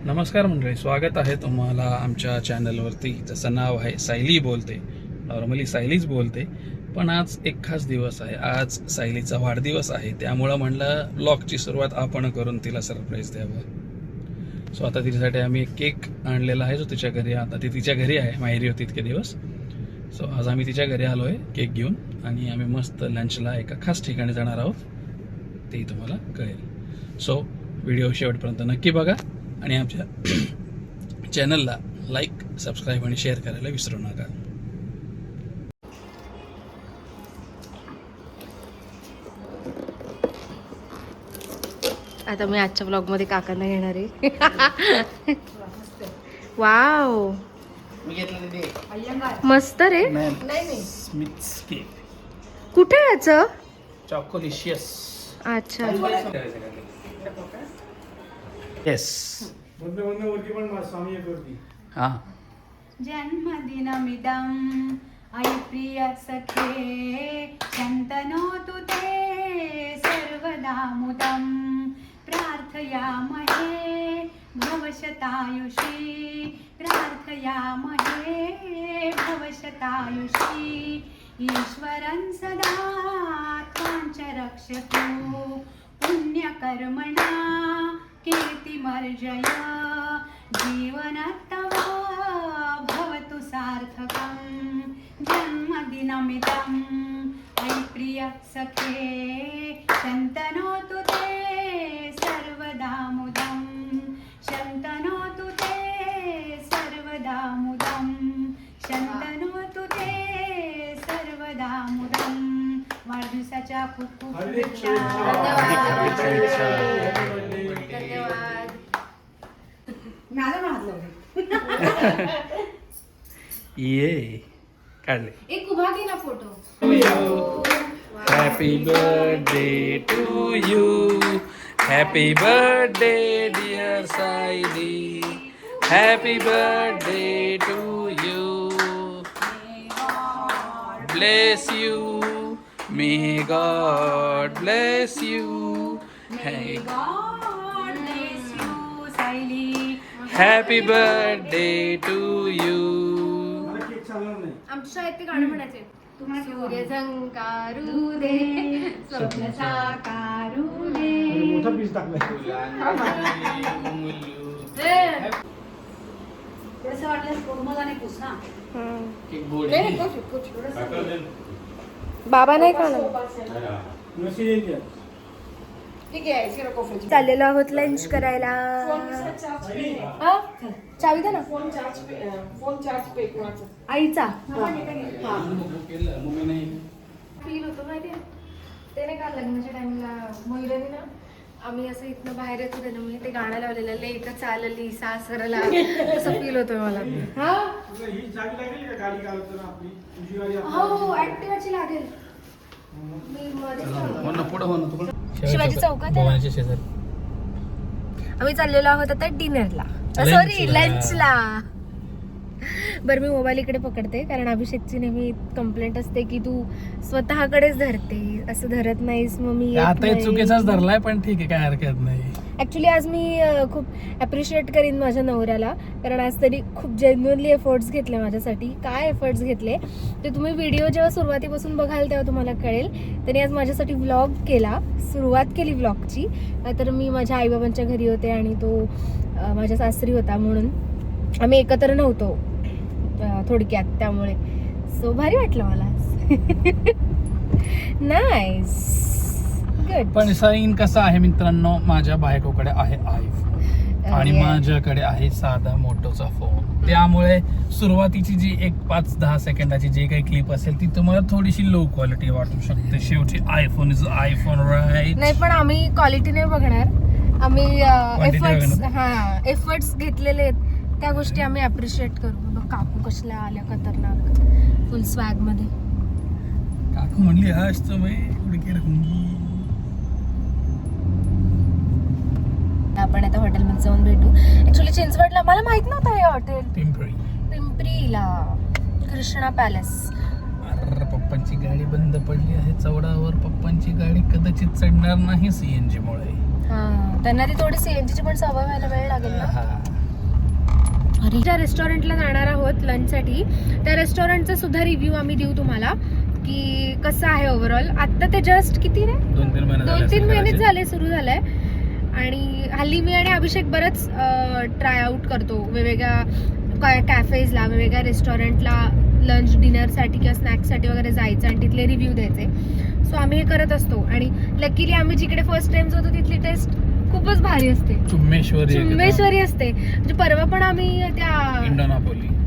नमस्कार मंडळी, स्वागत आहे तुम्हाला आमच्या चॅनलवरती. जसं नाव आहे सायली बोलते. नॉर्मली सायलीच बोलते, पण आज एक खास दिवस आहे. आज सायलीचा वाढदिवस आहे, त्यामुळं म्हणलं ब्लॉगची सुरुवात आपण करून तिला सरप्राईज द्यावं. सो आता तिच्यासाठी आम्ही एक केक आणलेला आहे, जो तिच्या घरी. आता ती तिच्या घरी आहे, माहेरी होती इतके दिवस. सो आज आम्ही तिच्या घरी आलो आहे केक घेऊन, आणि आम्ही मस्त लंचला एका खास ठिकाणी जाणार आहोत, तेही तुम्हाला कळेल. सो व्हिडिओ शेवटपर्यंत नक्की बघा आणि आमच्या चॅनलला लाईक, सबस्क्राईब आणि शेअर करायला विसरू नका. आता मी आजच्या ब्लॉगमध्ये काकांना घेणार आहे. वाव, मस्त रे. कुठे याचं? चॉकोलिशियस. अच्छा, येस. हां, जन्मदिनमिदं अयि प्रिय सखे शन्तनोतु ते सर्वदा मुदं प्रार्थयामहे भवशतायुषी प्रार्थयामहे भवशतायुषी ईश्वरं सदा त्वाञ्च रक्षतु पुण्यकर्मणा कीर्तिमर्जय जीवनतव भवतु सार्थकं जन्मदिनमिदं अयि प्रिय सखे शन्तनोतु ते सर्वदा मुदं शन्तनोतु ते सर्वदा मुदं शन्तनोतु ते सर्वदा मुदं. वाढदिवसाच्या खूप खूप शुभेच्छा. धन्यवाद. ये काढले. एक उभा घे ना photo. Happy birthday to you, happy birthday dear Sayali, happy birthday to you, bless you, may god bless you, God bless you, Sayali. Happy birthday to you. आमच्या शाळेत ते गाणं म्हणायचे. सूर्य झंकारू दे, स्वप्न साकारू दे. थोडंसं वाटलं कोमलाने पुस ना. बाबा नाही का? चाललेलो आहोत लंच करायला. चावी द्या ना आईचा. फील होतो माहिती आहे ते नाही का, लग्नाच्या टाइमला महिलांनी ना, आम्ही असं इथनं बाहेर येत होते ना, मी ते गाणं लावलेलं लेक चालली सासरला, असं फील होतोय मला. हो, ऍक्टिवाची लागेल. शिवाजी चौकात आम्ही चाललेलो आहोत आता डिनरला, सॉरी लंचला. बरं, मी मोबाईल इकडे पकडते कारण अभिषेकची नेहमी कंप्लेंट असते की तू स्वतःकडेच धरते, असं धरत नाहीस. मग मी आता चुकीचाच धरलाय, पण ठीक आहे, काय हरकत नाही. ऍक्च्युली आज मी खूप अप्रिशिएट करीन माझ्या नवऱ्याला, कारण आज तरी खूप जेन्युअनली एफर्ट्स घेतले माझ्यासाठी. काय एफर्ट्स घेतले ते तुम्ही व्हिडिओ जेव्हा सुरुवातीपासून बघाल तेव्हा तुम्हाला कळेल. त्यांनी आज माझ्यासाठी व्लॉग केला, सुरुवात केली व्लॉगची. तर मी माझ्या आईबाबांच्या घरी होते आणि तो माझ्या सासरी होता, म्हणून आम्ही एकत्र नव्हतो थोडक्यात, त्यामुळे सो भारी वाटलं मला. Nice, good. पण साईन कसा आहे मित्रांनो, माझ्या बायकोकडे आहे आयफोन आणि माझ्याकडे आहे साधा मोटोचा फोन. त्यामुळे सुरुवातीची जी एक 5-10 सेकंदाची जी काही क्लिप असेल ती तुम्हाला थोडीशी लो क्वालिटी वाटू शकते. शेवटी आयफोन इज आयफोन, राईट? नाही, पण आम्ही क्वालिटी नाही बघणार, आम्ही एफर्ट्स घेतलेले आहेत त्या गोष्टी आम्ही अप्रिशिएट करू. बघ काकू कसल्या आल्या खतरनाक फुल स्वॅग मध्ये. काकू म्हणली आज तो मैं उडके रहूंगी. आपण आता हॉटेलमध्ये जाऊन भेटू. ऍक्च्युली चिंचवडला मला माहित नव्हतं हे हॉटेल. पिंपरीला कृष्णा पॅलेस. अरे पप्पांची गाडी बंद पडली आहे चौडावर. पप्पांची गाडी कदाचित चढणार नाही सीएनजी मुळे. हा, त्यांना ती थोडी सीएनजीची पण सवय व्हायला वेळ लागेल ना. हा. अरे, ज्या रेस्टॉरंटला जाणार आहोत लंचसाठी, त्या रेस्टॉरंटचा सुद्धा रिव्ह्यू आम्ही देऊ तुम्हाला की कसं आहे ओव्हरऑल. आता ते जस्ट किती रे 2-3 महिने 2-3 महिनेच झाले सुरू झालंय. आणि हल्ली मी आणि अभिषेक बरंच ट्राय आउट करतो वेगवेगळ्या कॅफेजला, वेगवेगळ्या रेस्टॉरंटला लंच डिनरसाठी किंवा स्नॅक्ससाठी वगैरे जायचं आणि तिथले रिव्ह्यू द्यायचे. सो आम्ही हे करत असतो. आणि लकीली आम्ही जिकडे फर्स्ट टाइम जातो तिथली टेस्ट खूपच भारी असते, चुम्मेश्वरी असते. म्हणजे परवा पण आम्ही त्या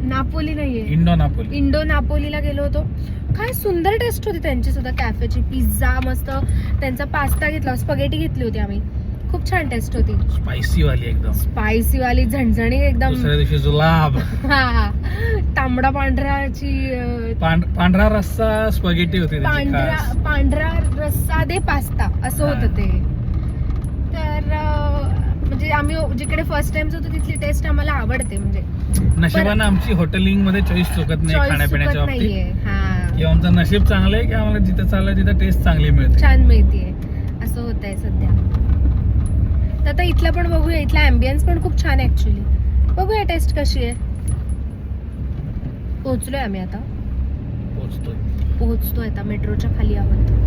नापोली नाहीये, इंडो नापोलीला गेलो होतो. काय सुंदर टेस्ट होती त्यांची सुद्धा कॅफेची. पिझ्झा मस्त, त्यांचा पास्ता घेतला, स्पगेटी घेतली होती आम्ही. खूप छान टेस्ट होती, स्पायसी वाली झणझणी एकदम. दुसऱ्या दिवशी जुलाब. हा, तांबडा पांढराची पांढरा रस्सा स्पगेटी होती, पांढरा रस्सा दे पास्ता असं होतं ते. तर म्हणजे आम्ही जिकडे फर्स्ट टाइम जातो तिथली टेस्ट आम्हाला आवडते. म्हणजे नशिबानं आमची हॉटेलिंग मध्ये चॉईस चुकत नाही खाण्यापिण्याच्या बाबतीत. किंवा आमचं नशीब चांगलं आहे की आम्हाला जिथे चाललंय तिथे टेस्ट चांगली मिळते, छान मिळते. असं होत आहे सध्या. तर आता इथलं पण बघूया, इथला अँबियन्स पण खूप छान आहे ऍक्च्युली. बघूया टेस्ट कशी आहे. पोहोचलोय आम्ही आता, पोहोचतोय आता, मेट्रोच्या खाली आहोत.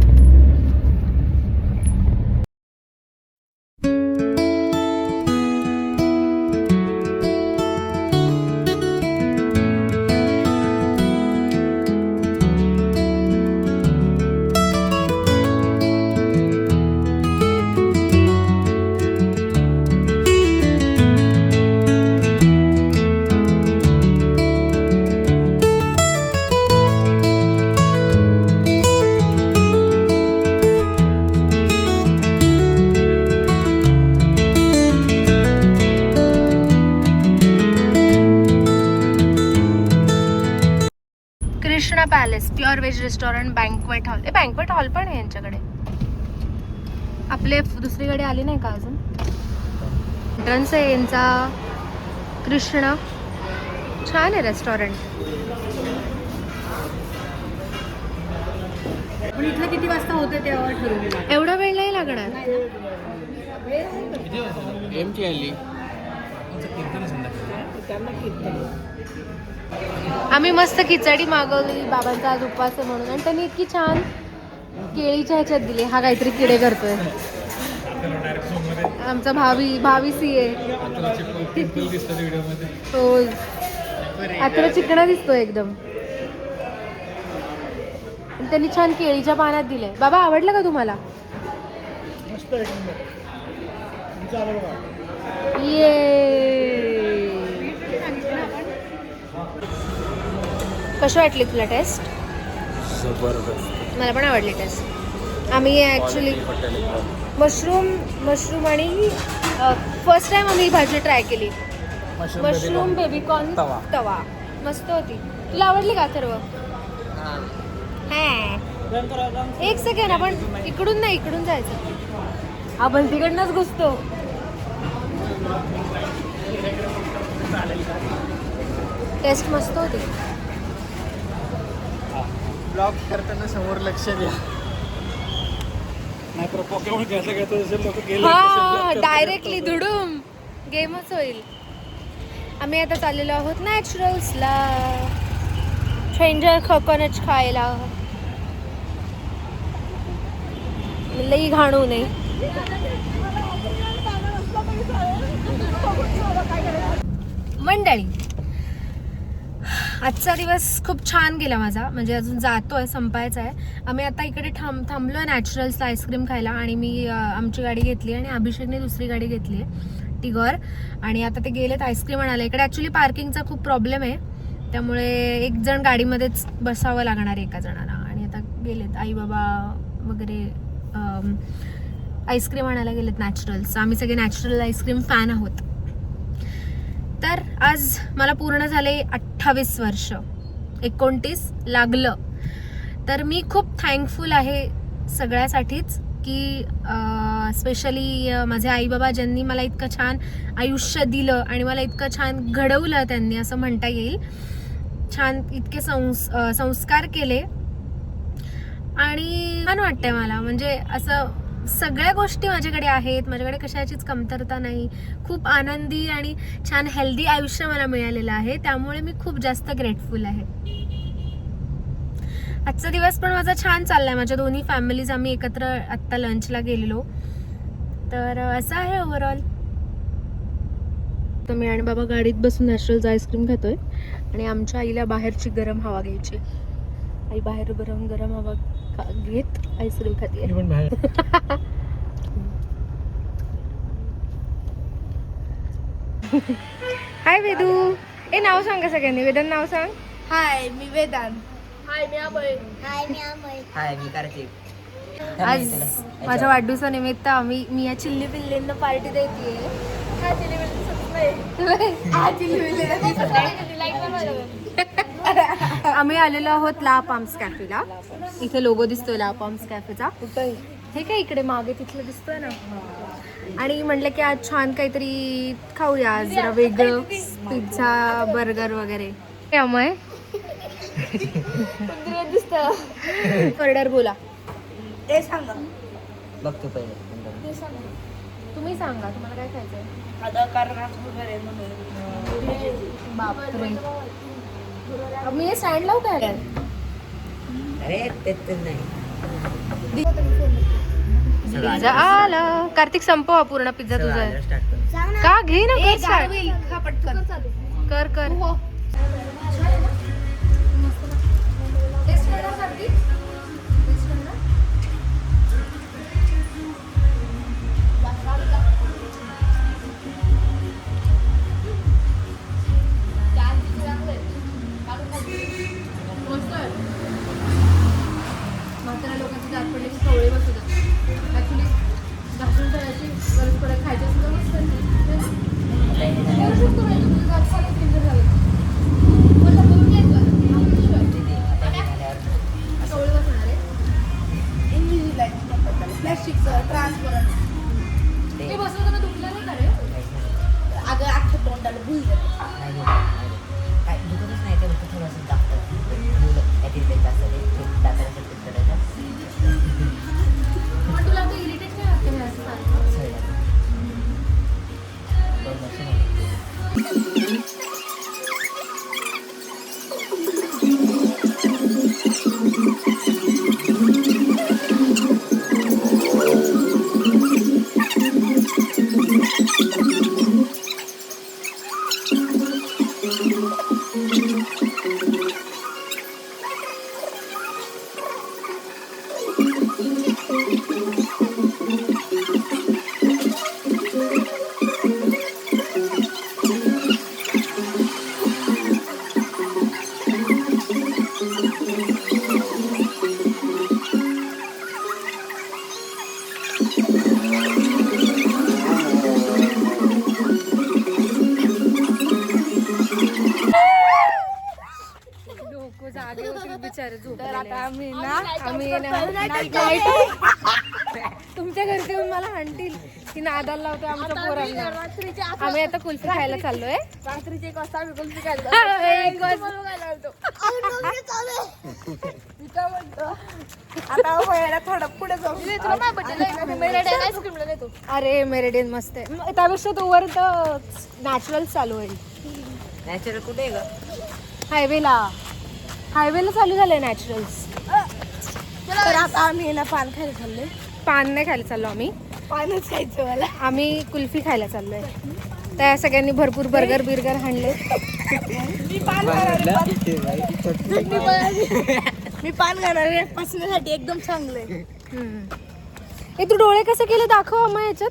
Krishna palace pure veg restaurant, banquet hall पण आहे यांच्याकडे. आपले दुसरी गाडी आली नाही का अजून. एंट्रन्स आहे यांचा कृष्णा. छान आहे रेस्टॉरंट. पण इथलं किती वाजता होतं तेव्हा ठरवलं. एवढा वेळ नाही लागणार. आम्ही मस्त खिचडी मागवली, बाबांचा आज उपवास आहे म्हणून. आणि त्यांनी इतकी छान केळीच्या ह्याच्यात दिली. हा काहीतरी किडे करतोय आमचा भावी सीए. हो, आता चिकना दिसतोय एकदम. त्यांनी छान केळीच्या पानात दिले. बाबा आवडलं का तुम्हाला. कशी वाटली तुला टेस्ट. मला पण आवडली टेस्ट. आम्ही ॲक्च्युली मशरूम आणि फर्स्ट टाइम आम्ही ही भाजी ट्राय केली. मशरूम बेबीकॉर्न तवा मस्त होती. तुला आवडली का सर्व. एक सेकंड, आपण इकडून नाही इकडून जायचं. आपण तिकडनंच घुसतो. टेस्ट मस्त होती. ब्लॉग करताना समोर लक्ष द्या, नाहीतर पोकेमॉन हा डायरेक्टली धुडूम गेमच होईल. आम्ही आता चाललेलो आहोत नॅचरल्सला, स्ट्रेंजर कोकोनट खायला. लई घाणू नाही. मंडळी, आजचा दिवस खूप छान गेला माझा. म्हणजे अजून जातोय, संपायचा आहे. आम्ही आता इकडे थांबलोय नॅचरल्सला आईस्क्रीम खायला. आणि मी आमची गाडी घेतली आणि अभिषेकने दुसरी गाडी घेतली आहे टिगॉर. आणि आता ते गेलेत आईस्क्रीम आणायला. इकडे ॲक्च्युली पार्किंगचा खूप प्रॉब्लेम आहे, त्यामुळे एक जण गाडीमध्येच बसावं लागणार एका जणाला. आणि आता गेलेत आई बाबा वगैरे आईस्क्रीम आणायला गेलेत नॅचरल्स. आम्ही सगळे नॅचरल आईस्क्रीम फॅन आहोत. तर आज मला पूर्ण झाले 28 वर्ष. 29 लागलं. तर मी खूप थँकफुल आहे सगळ्यासाठीच की स्पेशली माझे आई बाबा ज्यांनी मला इतकं छान आयुष्य दिलं आणि मला इतकं छान घडवलं त्यांनी असं म्हणता येईल. छान इतके संस्कार केले आणि छान वाटतंय मला. म्हणजे असं सगळ्या गोष्टी माझ्याकडे आहेत, माझ्याकडे कशाचीच कमतरता नाही. खूप आनंदी आणि छान हेल्दी आयुष्य मला मिळालेलं आहे, त्यामुळे मी खूप जास्त ग्रेटफुल आहे. आजचा दिवस पण माझा छान चाललाय. माझ्या दोन्ही फॅमिलीज आम्ही एकत्र आत्ता लंचला गेलेलो, तर असं आहे ओव्हरऑल. तर मी आणि बाबा गाडीत बसून नॅचरलचा आईस्क्रीम खातोय आणि आमच्या आईला बाहेरची गरम हवा घ्यायची. आई बाहेर गरम गरम हवा घेत आईस्क्रीम खाते. हाय वेदू. ए नाव सांगा सगळ्यांनी. वेदांत नाव सांग. हाय मी वेदांत. हाय मी अभय. हाय मी कार्तिक. आज माझ्या वाढदिवसानिमित्त मी या चिल्ली पिल्लींना पार्टी देते. आम्ही आलेलो आहोत ला पाम्स कॅफेला. इथे लोगो दिसतोय ला पाम्स कॅफेचा. हे काय इकडे मागे तिथलं दिसतोय ना. आणि म्हटलं की आज छान काहीतरी खाऊया, आज जरा वेगळं पिझ्झा बर्गर वगैरे. त्यामुळे ऑर्डर बोला. ते सांगा. बघतो पहिले. तुम्ही सांगा तुम्हाला काय खायचंय. आता कारण वगैरे म्हणून बापरे, मी हे स्टँड लावू काय. अरे तेच नाही. पिझ्झा आला. कार्तिक संपवा पूर्ण पिझ्झा तुझा आहे. का घे ना कर start. कर कर. म्हाताऱ्या लोकांची जात पडली की कवळे बसतात. ऍक्च्युली घासून ठेवायची गरज पडत खायची सुद्धा मस्त करू शकतो. माहिती तुझं जात पडलं फिंगर झालं कवळे बसणार आहे. प्लॅस्टिकचं ट्रान्सपरंट ते बसवताना दुखलं नाही का रे. अगं अख्ख्या तोंडाला भुल जाते. काय दुखतच नाही ते फक्त थोडंसं दाखवतं. पण तुला आता इरिटेट काय वाटतं हे असं सारखं. जागे होतील बिचारे झोपलेले. तर आता आम्ही तुमच्या घरचे येऊन मला हाणतील की नादाला लावतो आमच्या पोरांना. आम्ही आता कुल्फी खायला चाललोय. रात्रीचे 1 वाजता आम्ही कुल्फी खायला आता वयाला थोडं पुढे जाऊ. अरे मेरेडियन मस्त आहे. त्यापेक्षा तो वर तर नॅचरल चालू आहे. नॅचरल कुठे आहे ग. हायवेला चालू झालंय नॅचरल्स. तर आता आम्ही ना पान खायला चाललोय. पान नाही खायला चाललो आम्ही. पानच खायचं मला. आम्ही कुल्फी खायला चाललोय. त्या सगळ्यांनी भरपूर बर्गर बिर्गर हाणले. मी पान खाणार मी पान खाणार आहे. पचण्यासाठी एकदम चांगलं आहे. ए तू डोळे कसं केले दाखव मग याच्यात.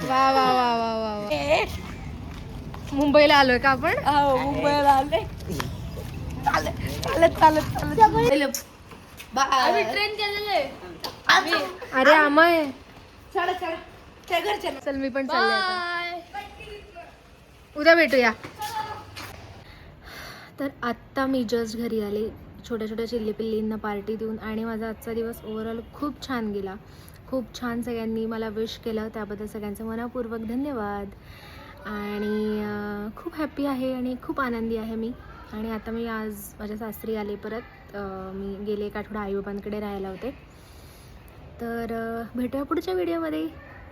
वा वा वा वा वा वा. मुंबईला आलोय का आपण. मुंबईला आले. चालत ट्रेन केलेलं आहे. अरे आमय घरच्या चल मी पण चालले आता. उद्या भेटूया. तर आत्ता मी जस्ट घरी आले छोट्या छोट्या चिल्ली पिल्लींना पार्टी देऊन. आणि माझा आजचा दिवस ओव्हरऑल खूप छान गेला. खूप छान सगळ्यांनी मला विश केलं, त्याबद्दल सगळ्यांचं मनापूर्वक धन्यवाद. आणि खूप हॅप्पी आहे आणि खूप आनंदी आहे मी. आणि आता मी आज माझ्या सासरी आले परत. मी गेले एक आठवडा आईबाबांकडे राहायला होते. तर भेटूया पुढच्या व्हिडिओमध्ये.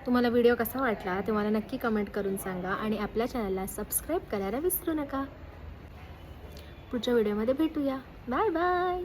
तुम्हाला व्हिडिओ कसा वाटला ते मला नक्की कमेंट करून सांगा आणि आपल्या चॅनलला सबस्क्राईब करायला विसरू नका. पुढच्या व्हिडिओमध्ये भेटूया. Bye bye.